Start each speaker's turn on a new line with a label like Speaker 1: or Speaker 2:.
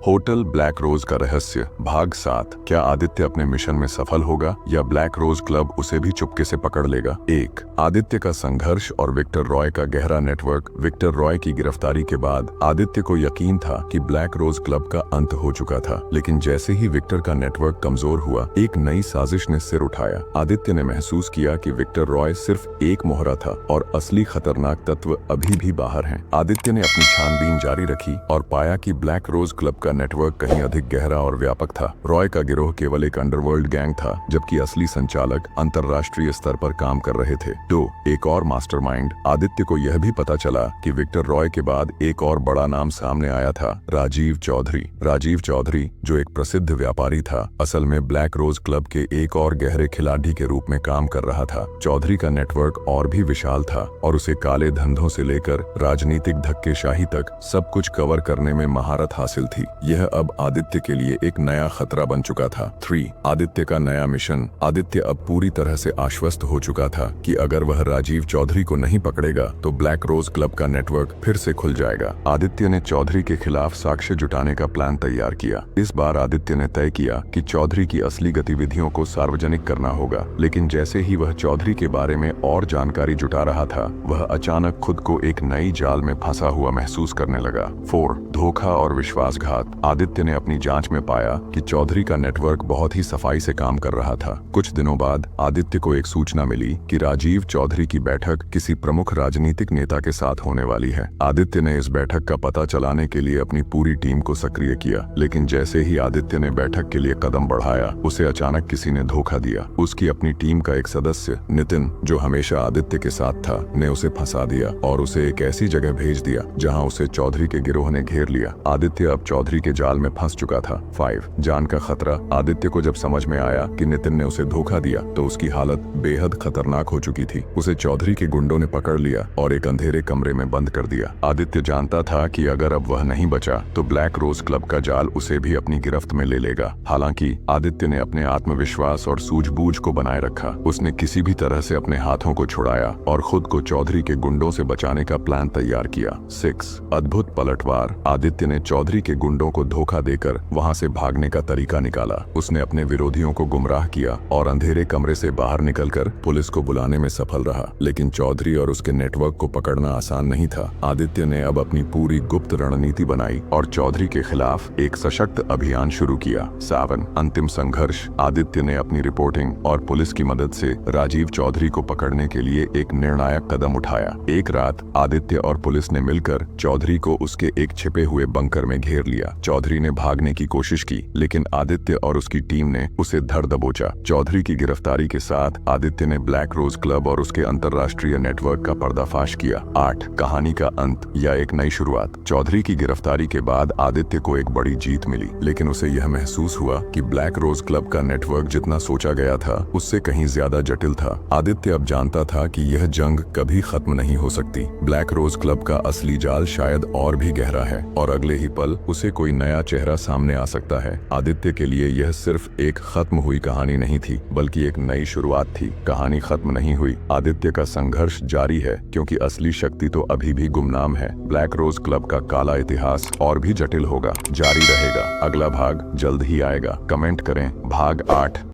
Speaker 1: Hotel black रोज का रहस्य भाग 7। क्या आदित्य अपने मिशन में सफल होगा या ब्लैक रोज क्लब उसे भी चुपके से पकड़ लेगा। 1। आदित्य का संघर्ष और विक्टर रॉय का गहरा नेटवर्क। विक्टर रॉय की गिरफ्तारी के बाद आदित्य को यकीन था कि ब्लैक रोज क्लब का अंत हो चुका था, लेकिन जैसे ही विक्टर का नेटवर्क कमजोर हुआ, एक नई साजिश ने सिर उठाया। आदित्य ने महसूस किया कि विक्टर रॉय सिर्फ एक मोहरा था और असली खतरनाक तत्व अभी भी बाहर हैं। आदित्य ने अपनी छानबीन जारी रखी और पाया कि ब्लैक रोज क्लब का नेटवर्क कहीं अधिक गहरा और व्यापक था। रॉय का गिरोह केवल एक अंडरवर्ल्ड गैंग था, जबकि असली संचालक अंतरराष्ट्रीय स्तर पर काम कर रहे थे। 2। एक और मास्टरमाइंड। आदित्य को यह भी पता चला कि विक्टर रॉय के बाद एक और बड़ा नाम सामने आया था, राजीव चौधरी। राजीव चौधरी, जो एक प्रसिद्ध व्यापारी था, असल में ब्लैक रोज क्लब के एक और गहरे खिलाड़ी के रूप में काम कर रहा था। चौधरी का नेटवर्क और भी विशाल था और उसे काले धंधों से लेकर राजनीतिक धक्केशाही तक सब कुछ कवर करने में महारत हासिल थी। यह अब आदित्य के लिए एक नया खतरा बन चुका था। 3। आदित्य का नया मिशन। आदित्य अब पूरी तरह से आश्वस्त हो चुका था कि अगर वह राजीव चौधरी को नहीं पकड़ेगा तो ब्लैक रोज क्लब का नेटवर्क फिर से खुल जाएगा। आदित्य ने चौधरी के खिलाफ साक्ष्य जुटाने का प्लान तैयार किया। इस बार आदित्य ने तय किया कि चौधरी की असली गतिविधियों को सार्वजनिक करना होगा, लेकिन जैसे ही वह चौधरी के बारे में और जानकारी जुटा रहा था, वह अचानक खुद को एक नई जाल में फंसा हुआ महसूस करने लगा। 4। धोखा और विश्वासघात। आदित्य ने अपनी जांच में पाया कि चौधरी का नेटवर्क बहुत ही सफाई से काम कर रहा था। कुछ दिनों बाद आदित्य को एक सूचना मिली कि राजीव चौधरी की बैठक किसी प्रमुख राजनीतिक नेता के साथ होने वाली है। आदित्य ने इस बैठक का पता चलाने के लिए अपनी पूरी टीम को सक्रिय किया, लेकिन जैसे ही आदित्य ने बैठक के लिए कदम बढ़ाया, उसे अचानक किसी ने धोखा दिया। उसकी अपनी टीम का एक सदस्य नितिन, जो हमेशा आदित्य के साथ था, ने उसे फंसा दिया और उसे एक ऐसी जगह भेज दिया जहां उसे चौधरी के गिरोह ने घेर लिया। आदित्य अब चौधरी के जाल में फंस चुका था। 5। जान का खतरा। आदित्य को जब समझ में आया कि नितिन ने उसे धोखा दिया तो उसकी हालत बेहद खतरनाक हो चुकी थी। उसे चौधरी के गुंडों ने पकड़ लिया और एक अंधेरे कमरे में बंद कर दिया। आदित्य जानता था कि अगर अब वह नहीं बचा तो ब्लैक रोज क्लब का जाल उसे भी अपनी गिरफ्त में ले लेगा। हालांकि आदित्य ने अपने आत्मविश्वास और सूझबूझ को बनाए रखा। उसने किसी भी तरह से अपने हाथों को छुड़ाया और खुद को चौधरी के गुंडों से बचाने का प्लान तैयार किया। 6। अद्भुत पलटवार। आदित्य ने चौधरी के गुंडों को धोखा देकर वहां से भागने का तरीका निकाला। उसने अपने विरोधियों को गुमराह किया और अंधेरे कमरे से बाहर निकलकर पुलिस को बुलाने में सफल रहा, लेकिन चौधरी और उसके नेटवर्क को पकड़ना आसान नहीं था। आदित्य ने अब अपनी पूरी गुप्त रणनीति बनाई और चौधरी के खिलाफ एक सशक्त अभियान शुरू किया। 7। अंतिम संघर्ष। आदित्य ने अपनी रिपोर्टिंग और पुलिस की मदद से राजीव चौधरी को पकड़ने के लिए एक निर्णायक कदम उठाया। एक रात आदित्य और पुलिस ने मिलकर चौधरी को उसके एक छिपे हुए बंकर में घेर लिया। चौधरी ने भागने की कोशिश की, लेकिन आदित्य और उसकी टीम ने उसे धर दबोचा। चौधरी की गिरफ्तारी के साथ आदित्य ने ब्लैक रोज क्लब और उसके अंतरराष्ट्रीय नेटवर्क का पर्दाफाश किया। 8। कहानी का अंत या एक नई शुरुआत। चौधरी की गिरफ्तारी के बाद आदित्य को एक बड़ी जीत मिली, लेकिन उसे यह महसूस हुआ कि ब्लैक रोज क्लब का नेटवर्क जितना सोचा गया था उससे कहीं ज्यादा जटिल था। आदित्य अब जानता था कि यह जंग कभी खत्म नहीं हो सकती। ब्लैक रोज क्लब का असली जाल शायद और भी गहरा है और अगले ही पल उसे कोई नया चेहरा सामने आ सकता है। आदित्य के लिए यह सिर्फ एक खत्म हुई कहानी नहीं थी, बल्कि एक नई शुरुआत थी। कहानी खत्म नहीं हुई। आदित्य का संघर्ष जारी है, क्योंकि असली शक्ति तो अभी भी गुमनाम है। ब्लैक रोज क्लब का काला इतिहास और भी जटिल होगा, जारी रहेगा। अगला भाग जल्द ही आएगा। कमेंट करें भाग 8।